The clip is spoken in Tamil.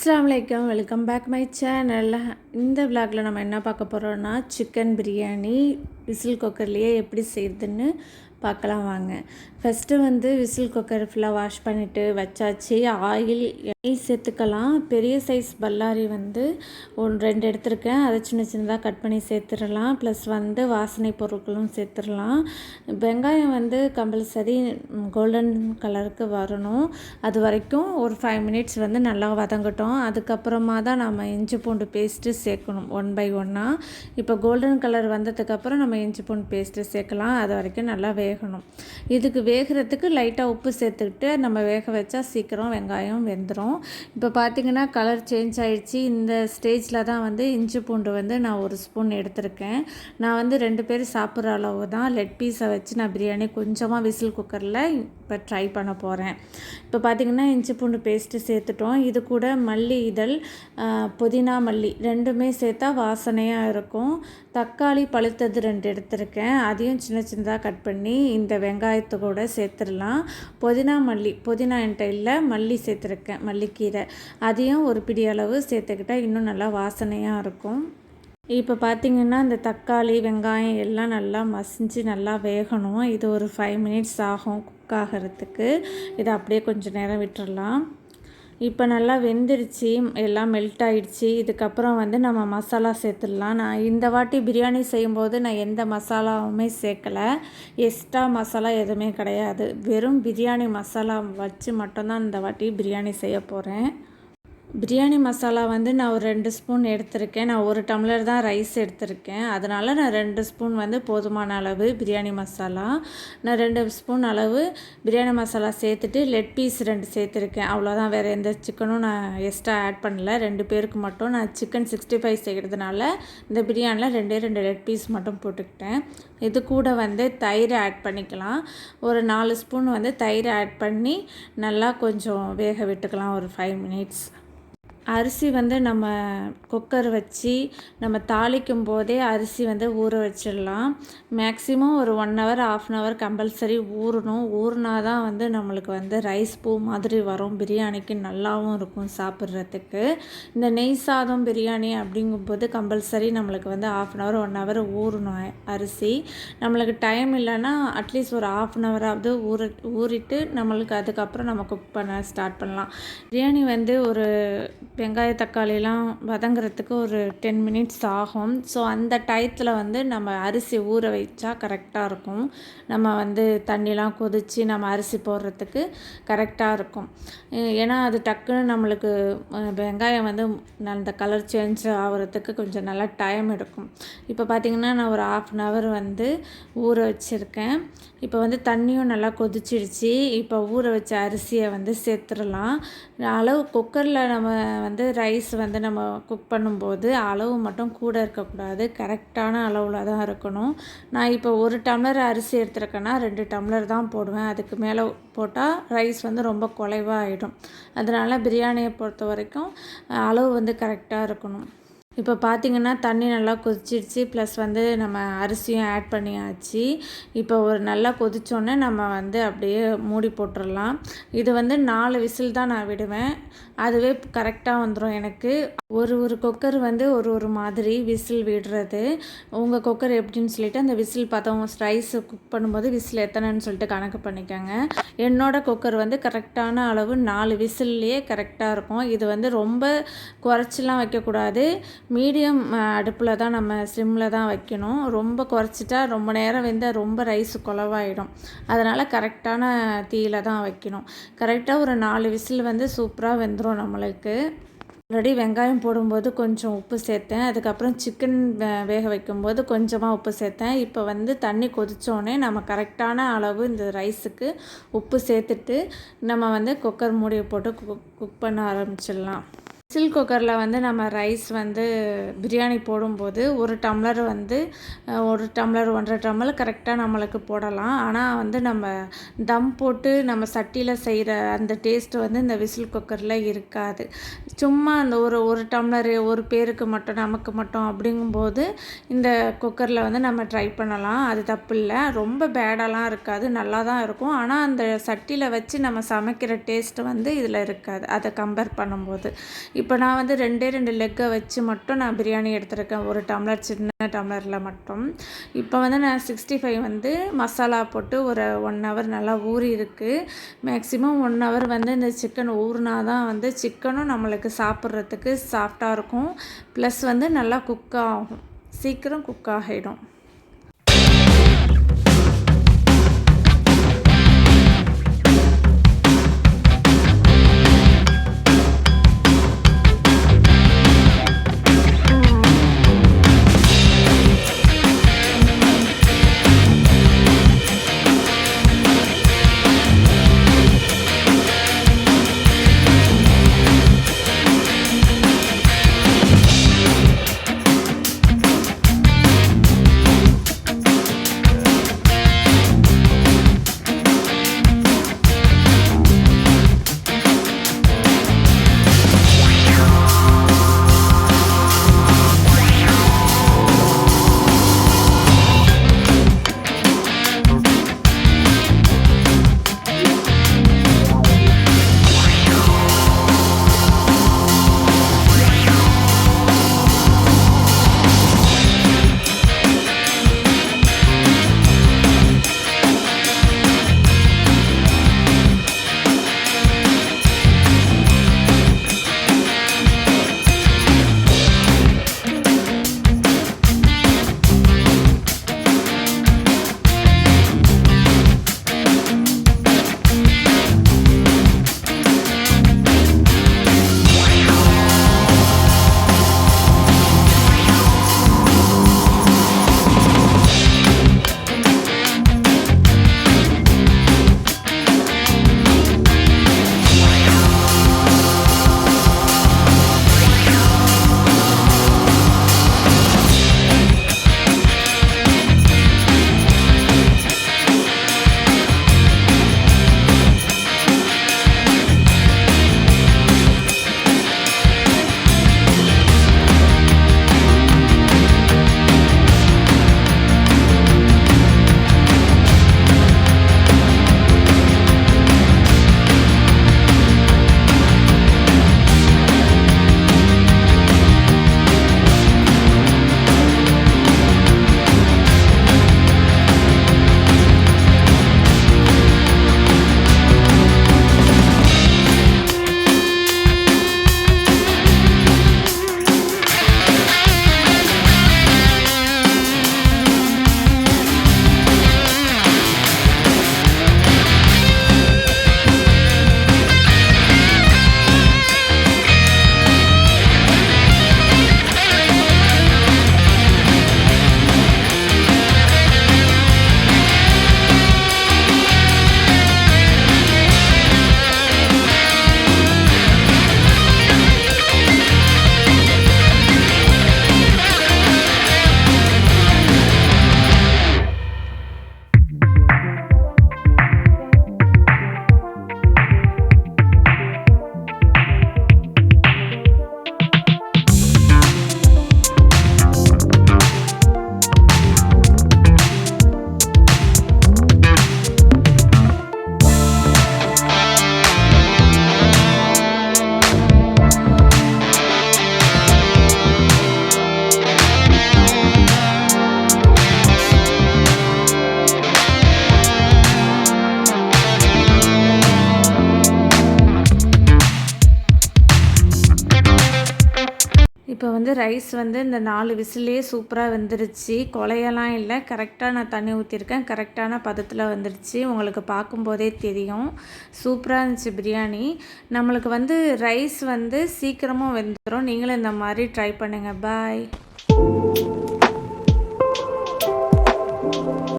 அஸ்ஸலாமு அலைக்கும், வெல்கம் பேக் மை சேனல். இந்த விளாகில் நம்ம என்ன பார்க்க போகிறோன்னா, சிக்கன் பிரியாணி விசில் குக்கர்லேயே எப்படி செய்யுதுன்னு பார்க்கலாம் வாங்க. ஃபஸ்ட்டு விசில் குக்கர் ஃபுல்லாக வாஷ் பண்ணிவிட்டு வச்சாச்சு. ஆயில் எண்ணெய் சேர்த்துக்கலாம். பெரிய சைஸ் பல்லாரி 2 எடுத்துருக்கேன். அதை சின்ன சின்னதாக கட் பண்ணி சேர்த்துடலாம். ப்ளஸ் வாசனை பொருட்களும் சேர்த்துடலாம். வெங்காயம் கம்பல்சரி கோல்டன் கலருக்கு வரணும். அது வரைக்கும் ஒரு 5 மினிட்ஸ் நல்லா வதங்கட்டும். அதுக்கப்புறமா தான் நம்ம இஞ்சி பூண்டு பேஸ்ட்டு சேர்க்கணும் 1 by 1. இப்போ கோல்டன் கலர் வந்ததுக்கப்புறம் நம்ம இஞ்சி பூண்டு பேஸ்ட்டு சேர்க்கலாம். அது வரைக்கும் நல்லா வேகணும். இதுக்கு வேகிறதுக்கு லைட்டாக உப்பு சேர்த்துக்கிட்டு நம்ம வேக வச்சா சீக்கிரம் வெங்காயம் வெந்துடும். இப்போ பார்த்திங்கன்னா கலர் சேஞ்ச் ஆகிடுச்சி. இந்த ஸ்டேஜில் தான் இஞ்சி பூண்டு நான் 1 ஸ்பூன் எடுத்திருக்கேன். நான் 2 பேர் சாப்பிட்ற அளவு தான் லெக் பீஸை வச்சு நான் பிரியாணி கொஞ்சமாக விசில் குக்கரில் இப்போ ட்ரை பண்ண போகிறேன். இப்போ பார்த்திங்கன்னா இஞ்சி பூண்டு பேஸ்ட்டு சேர்த்துட்டோம். இது கூட மல்லி இதழ், புதினா மல்லி 2மே சேர்த்தா வாசனையாக இருக்கும். தக்காளி பழுத்தது 2 எடுத்திருக்கேன். அதையும் சின்ன சின்னதாக கட் பண்ணி இந்த வெங்காயத்து கூட சேர்த்துடலாம். புதினா என்கிட்ட இல்லை, மல்லி சேர்த்துருக்கேன், மல்லிக்கீரை. அதையும் ஒரு பிடி அளவு சேர்த்துக்கிட்டால் இன்னும் நல்லா வாசனையாக இருக்கும். இப்போ பார்த்திங்கன்னா இந்த தக்காளி வெங்காயம் எல்லாம் நல்லா மசிஞ்சு நல்லா வேகணும். இது ஒரு 5 மினிட்ஸ் ஆகும் குக் ஆகிறதுக்கு. இதை அப்படியே கொஞ்சம் நேரம் விட்டுடலாம். இப்போ நல்லா வெந்துடுச்சு, எல்லாம் மெல்ட் ஆகிடுச்சி. இதுக்கப்புறம் நம்ம மசாலா சேர்த்துடலாம். நான் இந்த வாட்டி பிரியாணி செய்யும்போது நான் எந்த மசாலாவுமே சேர்க்கலை. எக்ஸ்ட்ரா மசாலா எதுவுமே கிடையாது. வெறும் பிரியாணி மசாலா வச்சு மட்டும்தான் இந்த வாட்டி பிரியாணி செய்ய போகிறேன். பிரியாணி மசாலா நான் ஒரு 2 ஸ்பூன் எடுத்திருக்கேன். நான் 1 டம்ளர் தான் ரைஸ் எடுத்திருக்கேன். அதனால் நான் 2 ஸ்பூன் போதுமான அளவு பிரியாணி மசாலா. நான் 2 ஸ்பூன் அளவு பிரியாணி மசாலா சேர்த்துட்டு லெக் பீஸ் 2 சேர்த்துருக்கேன். அவ்வளோதான். வேறு எந்த சிக்கனும் நான் எக்ஸ்ட்ரா ஆட் பண்ணல. 2 பேருக்கு மட்டும் நான் சிக்கன் 65 செய்கிறதுனால இந்த பிரியாணியில் 2 லெக் பீஸ் மட்டும் போட்டுக்கிட்டேன். இது கூட தயிர் ஆட் பண்ணிக்கலாம். ஒரு 4 ஸ்பூன் தயிர் ஆட் பண்ணி நல்லா கொஞ்சம் வேக விட்டுக்கலாம் ஒரு 5 மினிட்ஸ். அரிசி நம்ம குக்கர் வச்சு நம்ம தாளிக்கும் போதே அரிசி ஊற வச்சிடலாம். மேக்ஸிமம் ஒரு 1 ஹவர் 1/2 ஹவர் கம்பல்சரி ஊறணும். ஊறினா தான் நம்மளுக்கு ரைஸ் பூ மாதிரி வரும். பிரியாணிக்கு நல்லாவும் இருக்கும் சாப்பிட்றதுக்கு. இந்த நெய் சாதம் பிரியாணி அப்படிங்கும்போது கம்பல்சரி நம்மளுக்கு 1/2 ஹவர் 1 ஹவர் ஊறணும் அரிசி. நம்மளுக்கு டைம் இல்லைன்னா அட்லீஸ்ட் ஒரு 1/2 ஹவராவது ஊறிட்டு நம்மளுக்கு அதுக்கப்புறம் நம்ம குக் பண்ண ஸ்டார்ட் பண்ணலாம். பிரியாணி ஒரு வெங்காய தக்காளிலாம் வதங்கிறதுக்கு ஒரு 10 மினிட்ஸ் ஆகும். ஸோ அந்த டயத்தில் நம்ம அரிசி ஊற வைச்சா கரெக்டாக இருக்கும். நம்ம தண்ணிலாம் கொதித்து நம்ம அரிசி போடுறதுக்கு கரெக்டாக இருக்கும். ஏன்னா அது டக்குன்னு நம்மளுக்கு வெங்காயம் அந்த கலர் சேஞ்ச் ஆகிறதுக்கு கொஞ்சம் நல்லா டைம் எடுக்கும். இப்போ பார்த்திங்கன்னா நான் ஒரு 1/2 ஹவர் ஊற வச்சுருக்கேன். இப்போ தண்ணியும் நல்லா கொதிச்சிடுச்சு. இப்போ ஊற வச்ச அரிசியை சேர்த்துடலாம். அளவு குக்கரில் நம்ம ரைஸ் நம்ம குக் பண்ணும்போது அளவு மட்டும் கூட இருக்கக்கூடாது. கரெக்டான அளவில் தான் இருக்கணும். நான் இப்போ 1 டம்ளர் அரிசி எடுத்துருக்கேன்னா 2 டம்ளர் தான் போடுவேன். அதுக்கு மேலே போட்டால் ரைஸ் ரொம்ப குலைவாக ஆகிடும். அதனால் பிரியாணியை பொறுத்த வரைக்கும் அளவு கரெக்டாக இருக்கணும். இப்போ பார்த்திங்கன்னா தண்ணி நல்லா கொதிச்சிடுச்சு. ப்ளஸ் நம்ம அரிசியும் ஆட் பண்ணியாச்சு. இப்போ ஒரு நல்லா கொதித்தோன்னே நம்ம அப்படியே மூடி போட்டுடலாம். இது 4 விசில் தான் நான் விடுவேன். அதுவே கரெக்டாக வந்துடும் எனக்கு. ஒரு குக்கர் ஒரு மாதிரி விசில் விடுறது. உங்கள் குக்கர் எப்படின்னு சொல்லிவிட்டு அந்த விசில் பார்த்தவங்க ரைஸ் குக் பண்ணும்போது விசில் எத்தனைன்னு சொல்லிட்டு கணக்கு பண்ணிக்கோங்க. என்னோடய குக்கர் கரெக்டான அளவு 4 விசில்லையே கரெக்டாக இருக்கும். இது ரொம்ப குறைச்சிலாம் வைக்கக்கூடாது. மீடியம் அடுப்பில் தான் நம்ம சிம்மில் தான் வைக்கணும். ரொம்ப குறைச்சிட்டா ரொம்ப நேரம் வெந்தால் ரொம்ப ரைஸ் குழவாயிடும். அதனால் கரெக்டான தீயில் தான் வைக்கணும். கரெக்டாக ஒரு 4 விசில் சூப்பராக வெந்துடும் நம்மளுக்கு. ஆல்ரெடி வெங்காயம் போடும்போது கொஞ்சம் உப்பு சேர்த்தேன். அதுக்கப்புறம் சிக்கன் வேக வைக்கும்போது கொஞ்சமாக உப்பு சேர்த்தேன். இப்போ தண்ணி கொதித்தோடனே நம்ம கரெக்டான அளவு இந்த ரைஸுக்கு உப்பு சேர்த்துட்டு நம்ம குக்கர் மூடியை போட்டு குக் பண்ண ஆரம்பிச்சிடலாம். விசில் குக்கரில் நம்ம ரைஸ் பிரியாணி போடும்போது 1 டம்ளர் 1 டம்ளர் 1.5 டம்ளர் கரெக்டாக நம்மளுக்கு போடலாம். ஆனால் நம்ம தம் போட்டு நம்ம சட்டியில் செய்கிற அந்த டேஸ்ட்டு இந்த விசில் குக்கரில் இருக்காது. சும்மா அந்த ஒரு டம்ளர் ஒரு பேருக்கு மட்டும் நமக்கு மட்டும் அப்படிங்கும்போது இந்த குக்கரில் நம்ம ட்ரை பண்ணலாம். அது தப்பு இல்லை. ரொம்ப பேடாலாம் இருக்காது, நல்லா தான் இருக்கும். ஆனால் அந்த சட்டியில் வச்சு நம்ம சமைக்கிற டேஸ்ட்டு இதில் இருக்காது அதை கம்பேர் பண்ணும்போது. இப்போ நான் வந்து 2 லெக்கை வச்சு மட்டும் நான் பிரியாணி எடுத்துருக்கேன், ஒரு டம்ளர் சின்ன டம்ளரில் மட்டும். இப்போ வந்து நான் 65 வந்து மசாலா போட்டு ஒரு 1 ஹவர் நல்லா ஊறி இருக்குது. மேக்ஸிமம் 1 ஹவர் வந்து இந்த சிக்கன் ஊறினா தான் வந்து சிக்கனும் நம்மளுக்கு சாப்பிட்றதுக்கு சாஃப்டாக இருக்கும், ப்ளஸ் வந்து நல்லா குக் ஆகும், சீக்கிரம் குக் ஆகிடும். இப்போ வந்து ரைஸ் வந்து இந்த 4 விசில்லையே சூப்பராக வெந்துருச்சு, குழையெல்லாம் இல்லை, கரெக்டாக நான் தண்ணி ஊற்றிருக்கேன், கரெக்டான பதத்தில் வந்துடுச்சு, உங்களுக்கு பார்க்கும்போதே தெரியும். சூப்பராக இருந்துச்சு பிரியாணி. நம்மளுக்கு வந்து ரைஸ் வந்து சீக்கிரமாக வெந்துடும், நீங்களும் இந்த மாதிரி ட்ரை பண்ணுங்கள். பாய்.